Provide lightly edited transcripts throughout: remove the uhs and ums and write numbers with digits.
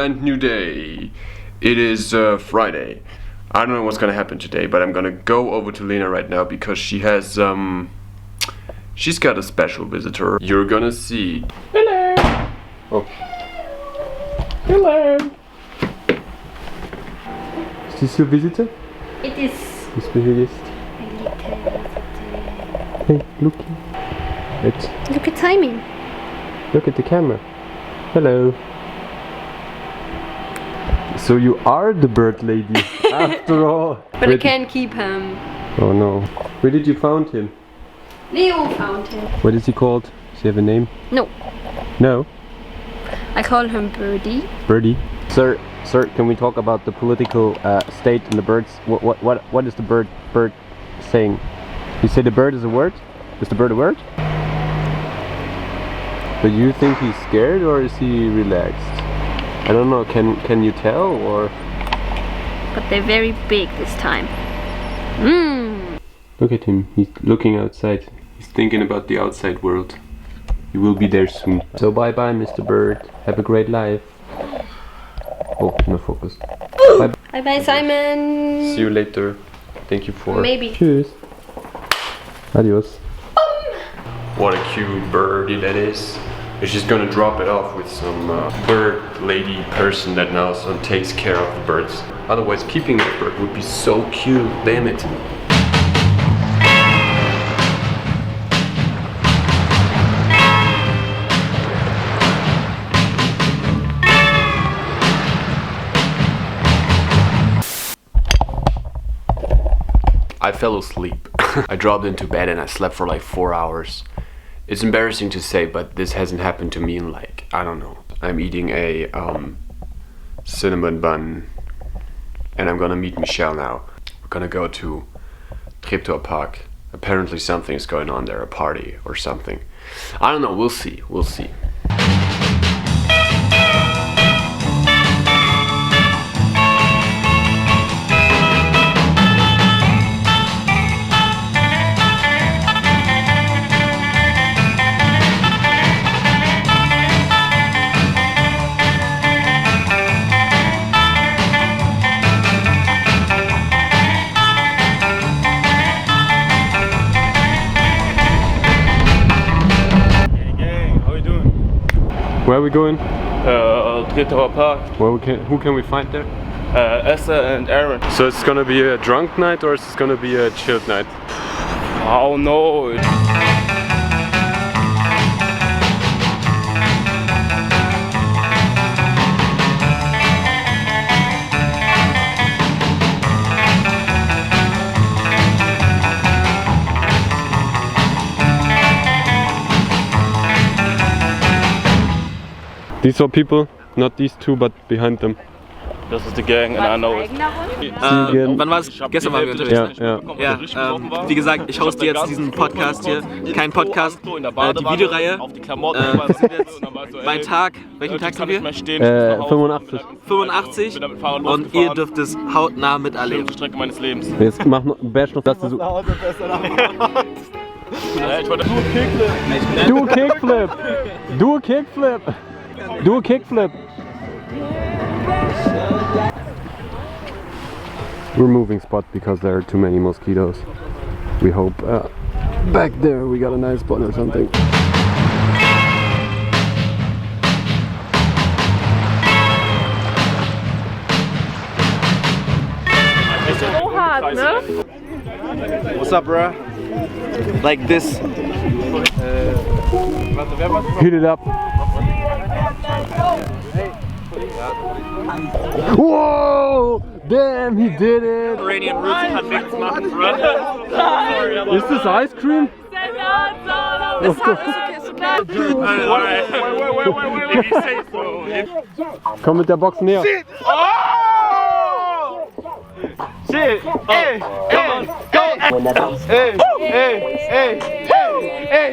brand new day. It is Friday. I don't know what's gonna happen today, but I'm gonna go over to Lena right now because she has she's got a special visitor. You're gonna see. Hello. Oh. Hello. Is this your visitor? It is. Is the visitor? Hey, look. Look at timing. Look at the camera. Hello. So you are the bird lady after all. But I can't keep him. Oh no. Where did you find him? Leo found him. What is he called? Does he have a name? No. No? I call him BiRD. BiRD. Sir, can we talk about the political state and the birds? What is the bird saying? You say the bird is a word? Is the bird a word? But you think he's scared or is he relaxed? I don't know, can you tell or? But they're very big this time. Look at him, he's looking outside. He's thinking about the outside world. He will be there soon. So bye bye Mr. Bird, have a great life. Oh, no focus. Bye bye bye Simon. See you later. Thank you for... Maybe. Cheers. Adios. What a cute birdie that is. She's just gonna drop it off with some bird lady person that now takes care of the birds. Otherwise, keeping that bird would be so cute. Damn it. I fell asleep. I dropped into bed and I slept for like 4 hours. It's embarrassing to say, but this hasn't happened to me in like, I don't know. I'm eating a cinnamon bun and I'm gonna meet Michelle now. We're gonna go to Treptower Park. Apparently something is going on there, a party or something. I don't know, we'll see, we'll see. Where are we going? Treptower Park. Who can we find there? Esha and Aaron. So it's gonna be a drunk night or is it gonna be a chilled night? Oh no! These are people, not these two, but behind them. Das ist die Gang and I know it. Wann war es? Gestern waren wir unterwegs. Ja. Wie gesagt, ich hoste jetzt diesen Podcast hier. Kein Podcast, die Videoreihe. Wir sind jetzt bei Tag, welchen Tag sind wir? 85. 85 und ihr dürft es hautnah miterleben. Die Strecke meines Lebens. Jetzt mach noch, bash noch das so. Do a kickflip! Do a kickflip! Do a kickflip! We're moving spot because there are too many mosquitoes. We hope back there we got a nice spot or something. So hard, ne? What's up, bro? Like this. Hit it up. Whoa! Damn, he did it! Iranian roots kann nichts machen, bro. Is this ice cream? It's okay. Wait, if you say so. Komm mit der Box näher. Shit! Shit! Hey! Hey! Go! Hey! Hey! Hey! Hey!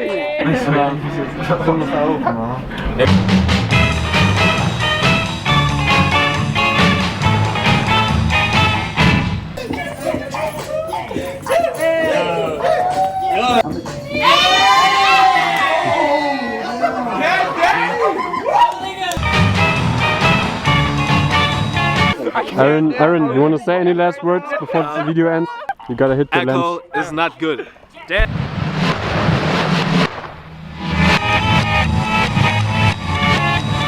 Aaron, you want to say any last words before the video ends? You gotta hit the lens. Alcohol is not good.